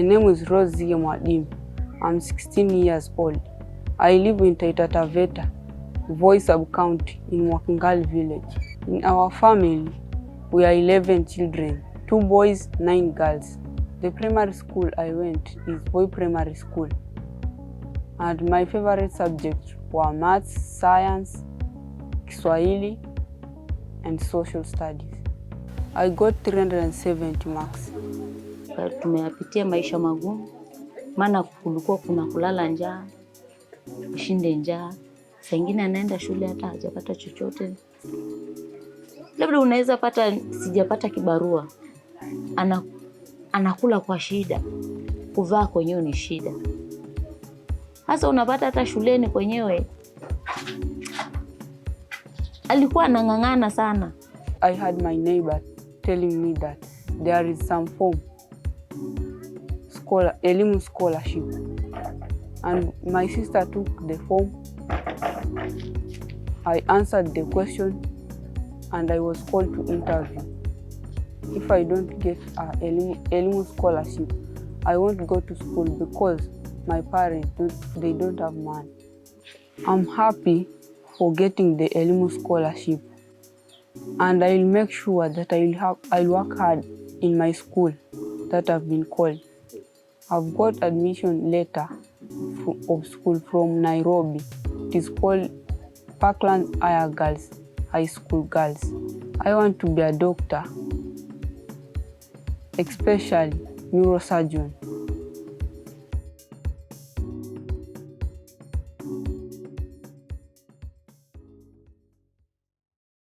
My name is Mwadime'S. I'm 16 years old. I live in Taita Taveta, Voi Taita County in Mwadime'S village. In our family, we are 11 children, 2 boys, 9 girls. The primary school I went is Voi Primary School. And my favorite subjects were maths, science, Kiswahili, and social studies. I got 370 marks. Tumeyapitia maisha magumu, maana kulikuwa kuna kulala njaa, ushinde njaa. Saa ingine anaenda shule hata hajapata chochote. Labda unaweza pata sijapata kibarua. Anakula kwa shida. Kuvaa kwenyewe ni shida. Hasa unapata hata shuleni kwenyewe alikuwa anang'ang'ana sana. I had my neighbor telling me that there is some form, Elimu Scholarship, and my sister took the form. I answered the question and I was called to interview. If I don't get Elimu Scholarship, I won't go to school because my parents they don't have money. I'm happy for getting the Elimu Scholarship, and I'll make sure that I'll work hard in my school that I've been called. I've got admission letter of school from Nairobi. It is called Parklands Arya Girls High School Girls. I want to be a doctor, especially neurosurgeon.